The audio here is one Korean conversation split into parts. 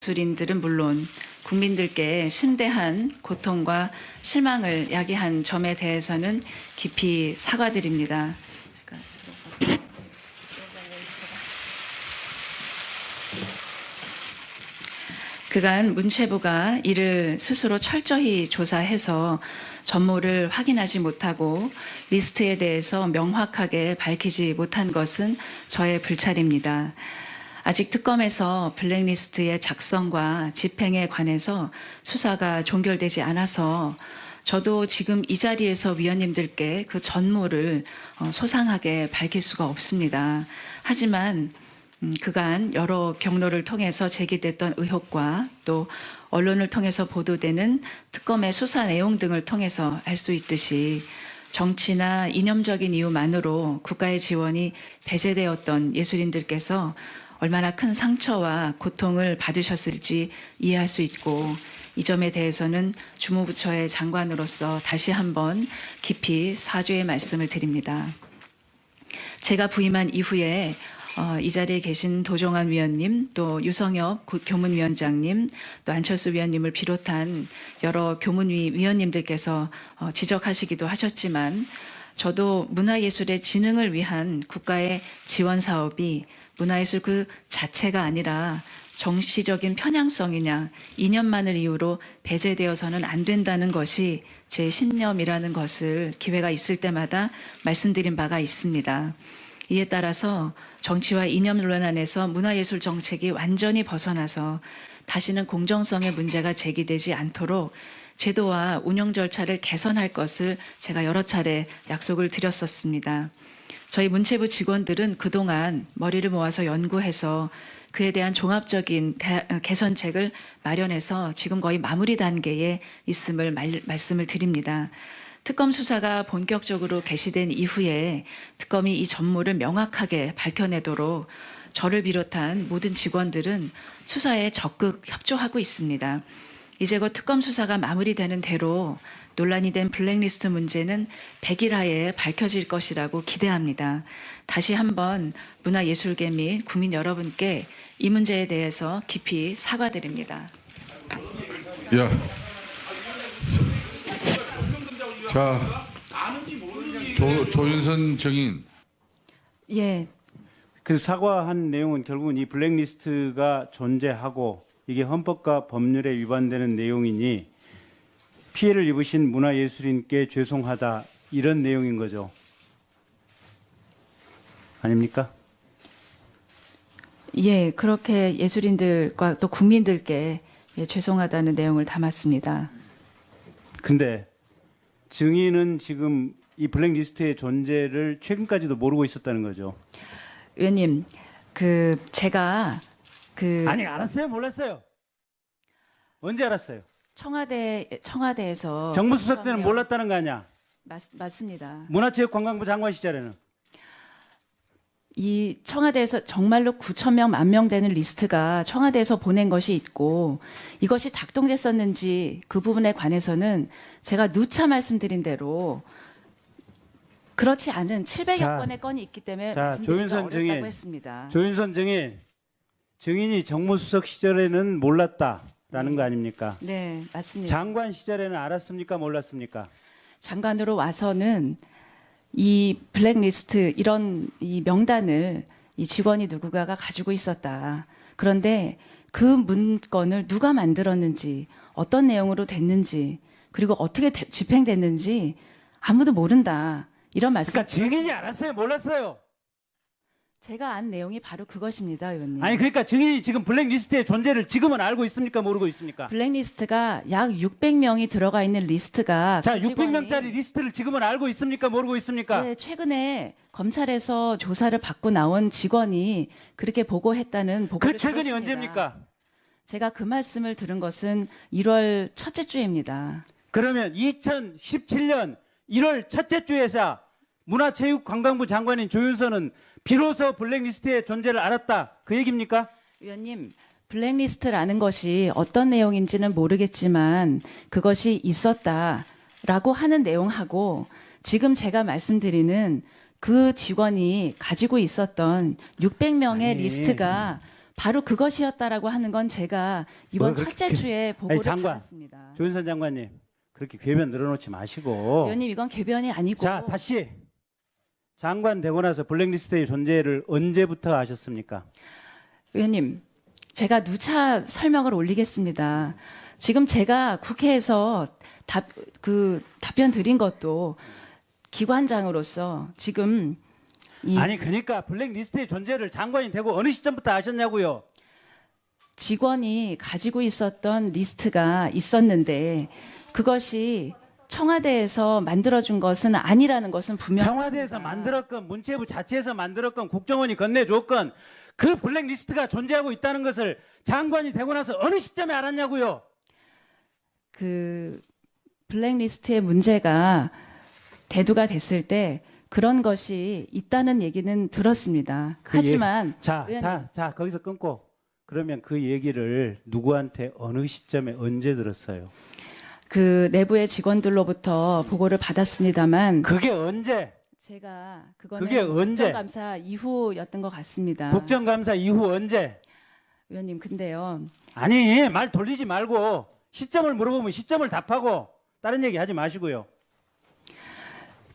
예술인들은 물론 국민들께 심대한 고통과 실망을 야기한 점에 대해서는 깊이 사과드립니다. 그간 문체부가 이를 스스로 철저히 조사해서 전모를 확인하지 못하고 리스트에 대해서 명확하게 밝히지 못한 것은 저의 불찰입니다. 아직 특검에서 블랙리스트의 작성과 집행에 관해서 수사가 종결되지 않아서 저도 지금 이 자리에서 위원님들께 그 전모를 소상하게 밝힐 수가 없습니다. 하지만 그간 여러 경로를 통해서 제기됐던 의혹과 또 언론을 통해서 보도되는 특검의 수사 내용 등을 통해서 알 수 있듯이 정치나 이념적인 이유만으로 국가의 지원이 배제되었던 예술인들께서 얼마나 큰 상처와 고통을 받으셨을지 이해할 수 있고, 이 점에 대해서는 주무부처의 장관으로서 다시 한번 깊이 사죄의 말씀을 드립니다. 제가 부임한 이후에 이 자리에 계신 도종환 위원님, 또 유성엽 교문위원장님, 또 안철수 위원님을 비롯한 여러 교문위 위원님들께서 지적하시기도 하셨지만, 저도 문화예술의 진흥을 위한 국가의 지원 사업이 문화예술 그 자체가 아니라 정치적인 편향성이냐 이념만을 이유로 배제되어서는 안 된다는 것이 제 신념이라는 것을 기회가 있을 때마다 말씀드린 바가 있습니다. 이에 따라서 정치와 이념 논란 안에서 문화예술 정책이 완전히 벗어나서 다시는 공정성의 문제가 제기되지 않도록 제도와 운영 절차를 개선할 것을 제가 여러 차례 약속을 드렸었습니다. 저희 문체부 직원들은 그동안 머리를 모아서 연구해서 그에 대한 종합적인 개선책을 마련해서 지금 거의 마무리 단계에 있음을 말씀을 드립니다. 특검 수사가 본격적으로 개시된 이후에 특검이 이 전모를 명확하게 밝혀내도록 저를 비롯한 모든 직원들은 수사에 적극 협조하고 있습니다. 이제 곧 특검 수사가 마무리되는 대로 논란이 된 블랙리스트 문제는 100일 하에 밝혀질 것이라고 기대합니다. 다시 한번 문화예술계 및 국민 여러분께 이 문제에 대해서 깊이 사과드립니다. 야. 자, 조윤선 정인. 예, 그 사과한 내용은 결국은 이 블랙리스트가 존재하고 이게 헌법과 법률에 위반되는 내용이니 피해를 입으신 문화예술인께 죄송하다, 이런 내용인 거죠. 아닙니까? 예, 그렇게 예술인들과 또 국민들께 죄송하다는 내용을 담았습니다. 근데 증인은 지금 이 블랙리스트의 존재를 최근까지도 모르고 있었다는 거죠. 의원님, 제가 아니, 알았어요? 몰랐어요? 언제 알았어요? 청와대에서 정무수석 때는 몰랐다는 거 아니야? 맞습니다. 문화체육관광부 장관 시절에는. 이 청와대에서 정말로 9천 명, 10,000명 되는 리스트가 청와대에서 보낸 것이 있고 이것이 작동됐었는지 그 부분에 관해서는 제가 누차 말씀드린 대로 그렇지 않은 700여 건의 건이 있기 때문에 말씀드리기가 어렵다고 했습니다. 조윤선 증인이 정무수석 시절에는 몰랐다라는 거 아닙니까? 네, 맞습니다. 장관 시절에는 알았습니까? 몰랐습니까? 장관으로 와서는 이 블랙리스트 이런 이 명단을 이 직원이 누구가가 가지고 있었다. 그런데 그 문건을 누가 만들었는지, 어떤 내용으로 됐는지, 그리고 어떻게 집행됐는지 아무도 모른다. 이런 말씀. 그러니까 증인이 알았어요? 몰랐어요? 제가 안 내용이 바로 그것입니다, 의원님. 아니, 그러니까 증인이 지금 블랙리스트의 존재를 지금은 알고 있습니까? 모르고 있습니까? 블랙리스트가 약 600명이 들어가 있는 리스트가 자, 600명짜리 리스트를 지금은 알고 있습니까? 모르고 있습니까? 네, 최근에 검찰에서 조사를 받고 나온 직원이 그렇게 보고했다는 보고를 그 최근이 들었습니다. 언제입니까? 제가 그 말씀을 들은 것은 1월 첫째 주입니다. 그러면 2017년 1월 첫째 주에서 문화체육관광부 장관인 조윤선은 비로소 블랙리스트의 존재를 알았다, 그 얘기입니까? 위원님, 블랙리스트라는 것이 어떤 내용인지는 모르겠지만 그것이 있었다라고 하는 내용하고 지금 제가 말씀드리는 그 직원이 가지고 있었던 600명의 아니. 리스트가 바로 그것이었다라고 하는 건 제가 이번 그렇게 첫째 주에 보고를 장관, 받았습니다. 조윤선 장관님 그렇게 궤변 늘어놓지 마시고. 의원님 이건 궤변이 아니고 자, 다시 장관 되고 나서 블랙리스트의 존재를 언제부터 아셨습니까? 의원님 제가 누차 설명을 올리겠습니다. 지금 제가 국회에서 답변 드린 것도 기관장으로서 지금 아니 그러니까 블랙리스트의 존재를 장관이 되고 어느 시점부터 아셨냐고요? 직원이 가지고 있었던 리스트가 있었는데 그것이 청와대에서 만들어준 것은 아니라는 것은 분명합니다. 청와대에서 만들었건 문체부 자체에서 만들었건 국정원이 건네줬건 그 블랙리스트가 존재하고 있다는 것을 장관이 되고 나서 어느 시점에 알았냐고요? 그 블랙리스트의 문제가 대두가 됐을 때 그런 것이 있다는 얘기는 들었습니다. 하지만 의원님, 자 거기서 끊고 그러면 그 얘기를 누구한테 어느 시점에 언제 들었어요? 그 내부의 직원들로부터 보고를 받았습니다만 그게 언제? 제가 그거는 그게 언제? 국정감사 이후였던 것 같습니다. 국정감사 이후 언제? 의원님 근데요. 아니 말 돌리지 말고 시점을 물어보면 시점을 답하고 다른 얘기 하지 마시고요.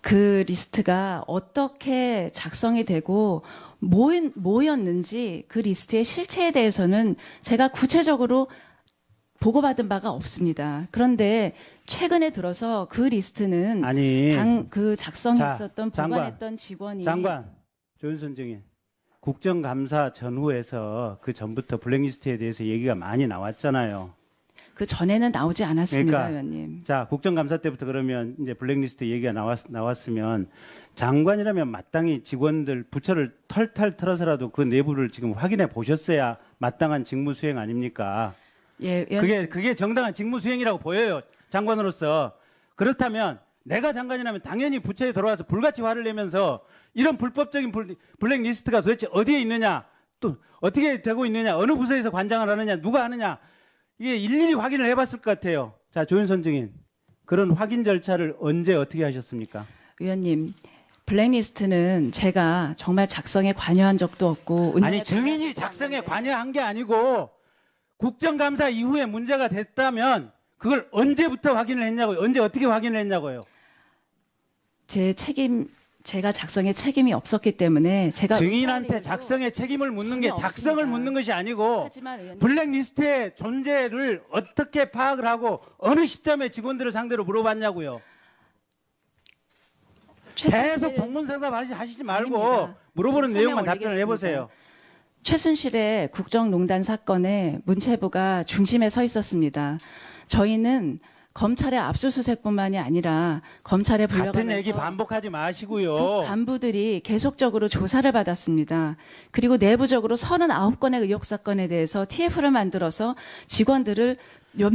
그 리스트가 어떻게 작성이 되고 뭐였는지 그 리스트의 실체에 대해서는 제가 구체적으로 보고받은 바가 없습니다. 그런데 최근에 들어서 그 리스트는 아니 그 작성했었던 장관, 보관했던 직원이 장관 조윤선 증인 국정감사 전후에서 그 전부터 블랙리스트에 대해서 얘기가 많이 나왔잖아요. 그 전에는 나오지 않았습니다, 그러니까, 의원님. 자 국정감사 때부터 그러면 이제 블랙리스트 얘기가 나왔으면 장관이라면 마땅히 직원들 부처를 털털 털어서라도 그 내부를 지금 확인해 보셨어야 마땅한 직무 수행 아닙니까? 예, 의원님. 그게 정당한 직무 수행이라고 보여요. 장관으로서. 그렇다면 내가 장관이라면 당연히 부처에 들어와서 불같이 화를 내면서 이런 불법적인 블랙리스트가 도대체 어디에 있느냐, 또 어떻게 되고 있느냐, 어느 부서에서 관장을 하느냐, 누가 하느냐, 이게 일일이 확인을 해봤을 것 같아요. 자, 조윤선 증인. 그런 확인 절차를 언제 어떻게 하셨습니까? 의원님, 블랙리스트는 제가 정말 작성에 관여한 적도 없고 아니, 증인이 작성에 관여한 게 아니고 국정감사 이후에 문제가 됐다면 그걸 언제부터 확인을 했냐고요? 언제 어떻게 확인을 했냐고요? 제가 작성에 책임이 없었기 때문에 제가 증인한테 작성의 책임을 묻는 게 전혀 작성을 없습니다. 묻는 것이 아니고 하지만 의원님, 블랙리스트의 존재를 어떻게 파악을 하고 어느 시점에 직원들을 상대로 물어봤냐고요? 계속 동문상답 하시지 말고 아닙니다. 물어보는 지금 내용만 설명 답변을 해보세요. 최순실의 국정농단 사건에 문체부가 중심에 서 있었습니다. 저희는 검찰의 압수수색뿐만이 아니라 검찰에 불려가면서 같은 얘기 반복하지 마시고요. 국 간부들이 계속적으로 조사를 받았습니다. 그리고 내부적으로 39건의 의혹 사건에 대해서 TF를 만들어서 직원들을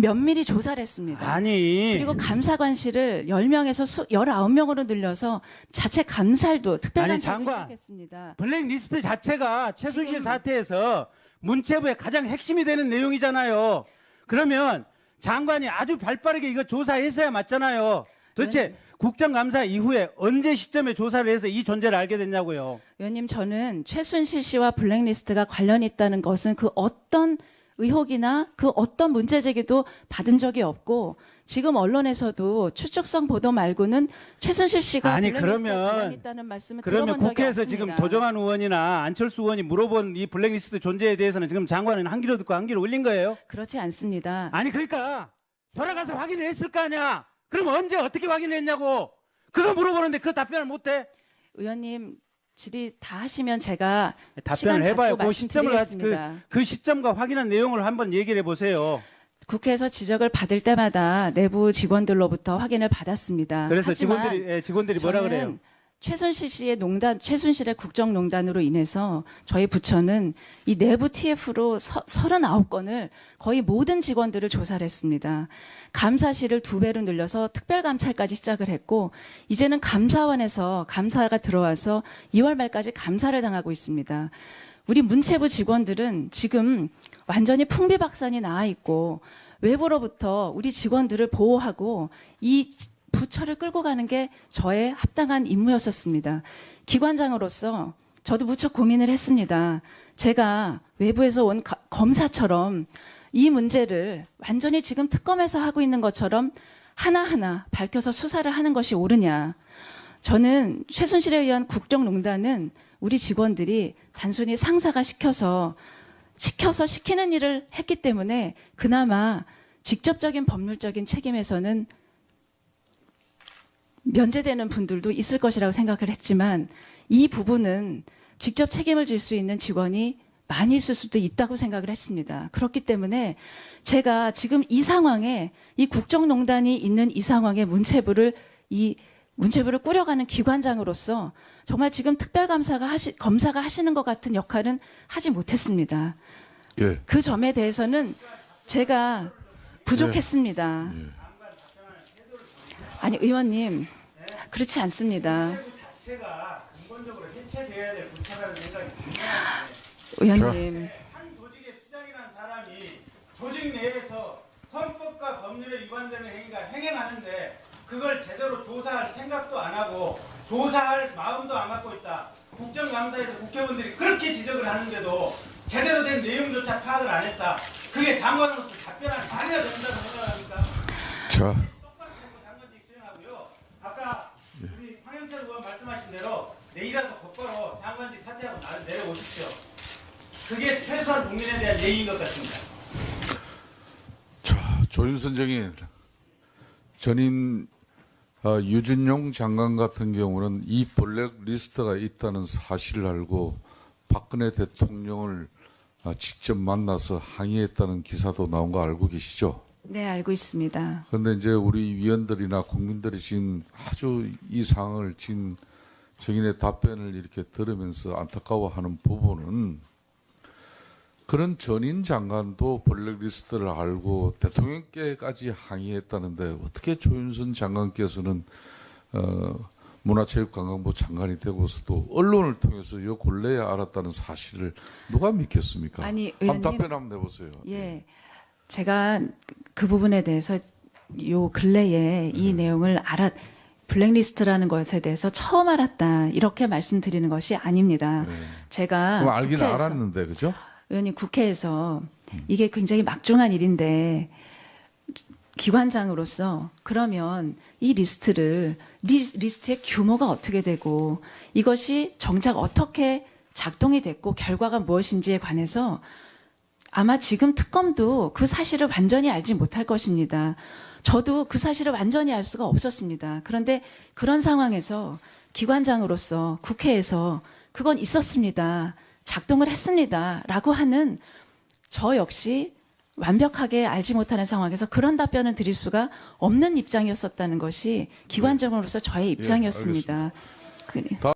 면밀히 조사를 했습니다. 아니 그리고 감사관실을 10명에서 19명으로 늘려서 자체 감찰도 아니, 특별감찰도 장관. 시작했습니다. 블랙리스트 자체가 최순실 지금- 사태에서 문체부의 가장 핵심이 되는 내용이잖아요. 그러면 장관이 아주 발빠르게 이거 조사했어야 맞잖아요. 도대체 국정감사 이후에 언제 시점에 조사를 해서 이 존재를 알게 됐냐고요. 의원님, 저는 최순실 씨와 블랙리스트가 관련이 있다는 것은 그 어떤 의혹이나 그 어떤 문제 제기도 받은 적이 없고 지금 언론에서도 추측성 보도 말고는 최순실 씨가 아니, 블랙리스트에 그러면- 관련이 있다는 말씀을 그러면 들어본 적이 국회에서 없습니다. 지금 도정환 의원이나 안철수 의원이 물어본 이 블랙리스트 존재에 대해서는 지금 장관은 한 귀로 듣고 한 귀로 올린 거예요? 그렇지 않습니다. 아니 그러니까 돌아가서 확인을 했을 거 아니야. 그럼 언제 어떻게 확인했냐고. 그거 물어보는데 그 답변을 못해. 의원님, 질의 다 하시면 제가 답변을 시간 해봐요. 갖고 그 시점을 말씀드리겠습니다. 그 시점과 확인한 내용을 한번 얘기를 해보세요. 국회에서 지적을 받을 때마다 내부 직원들로부터 확인을 받았습니다. 그래서 하지만 직원들이 뭐라 저는 그래요? 최순실의 국정농단으로 인해서 저희 부처는 이 내부 TF로 39건을 거의 모든 직원들을 조사를 했습니다. 감사실을 2배로 늘려서 특별감찰까지 시작을 했고 이제는 감사원에서 감사가 들어와서 2월 말까지 감사를 당하고 있습니다. 우리 문체부 직원들은 지금 완전히 풍비박산이 나와 있고 외부로부터 우리 직원들을 보호하고 이 부처를 끌고 가는 게 저의 합당한 임무였었습니다. 기관장으로서 저도 무척 고민을 했습니다. 제가 외부에서 온 검사처럼 이 문제를 완전히 지금 특검에서 하고 있는 것처럼 하나하나 밝혀서 수사를 하는 것이 옳으냐. 저는 최순실에 의한 국정농단은 우리 직원들이 단순히 상사가 시켜서 시키는 일을 했기 때문에 그나마 직접적인 법률적인 책임에서는 면제되는 분들도 있을 것이라고 생각을 했지만 이 부분은 직접 책임을 질 수 있는 직원이 많이 있을 수도 있다고 생각을 했습니다. 그렇기 때문에 제가 지금 이 상황에 이 국정농단이 있는 이 상황에 문체부를 꾸려가는 기관장으로서 정말 지금 검사가 하시는 것 같은 역할은 하지 못했습니다. 예. 그 점에 대해서는 제가 부족했습니다. 예. 아니 의원님 그렇지 않습니다. 자체가 근본적으로 해체돼야 될 부처라는 생각이 듭니다. 의원님 한 조직의 수장이라는 사람이 조직 내에서 헌법과 법률에 위반되는 행행하는데 그걸 제대로 조사할 생각도 안 하고 조사할 마음도 안 갖고 있다. 국정감사에서 국회의원들이 그렇게 지적을 하는데도 제대로 된 내용조차 파악을 안 했다. 그게 장관으로서 답변할 말이야 된다고 생각합니까? 자, 장관직 수행하고요. 아까 우리 황영찬 의원 말씀하신 대로 내일이라도 곧바로 장관직 사퇴하고 내려오십시오. 그게 최소한 국민에 대한 예의인 것 같습니다. 자, 조윤선 정인 전임 유준용 장관 같은 경우는 이 블랙리스트가 있다는 사실을 알고 박근혜 대통령을 직접 만나서 항의했다는 기사도 나온 거 알고 계시죠? 네 알고 있습니다. 그런데 이제 우리 위원들이나 국민들이 지금 아주 이 상황을 지금 정인의 답변을 이렇게 들으면서 안타까워하는 부분은 그런 전임 장관도 블랙리스트를 알고 대통령께까지 항의했다는데 어떻게 조윤선 장관께서는 문화체육관광부 장관이 되고서도 언론을 통해서 요 근래에 알았다는 사실을 누가 믿겠습니까? 아니, 한번 의원님. 답변 한번 내보세요. 예, 제가 그 부분에 대해서 요 근래에 이 내용을 블랙리스트라는 것에 대해서 처음 알았다 이렇게 말씀드리는 것이 아닙니다. 제가 그럼 알긴 국회에서, 알았는데 그죠? 의원님 국회에서 이게 굉장히 막중한 일인데 기관장으로서 그러면 이 리스트의 규모가 어떻게 되고 이것이 정작 어떻게 작동이 됐고 결과가 무엇인지에 관해서 아마 지금 특검도 그 사실을 완전히 알지 못할 것입니다. 저도 그 사실을 완전히 알 수가 없었습니다. 그런데 그런 상황에서 기관장으로서 국회에서 그건 있었습니다. 작동을 했습니다. 라고 하는 저 역시 완벽하게 알지 못하는 상황에서 그런 답변을 드릴 수가 없는 입장이었었다는 것이 기관장으로서 저의 입장이었습니다.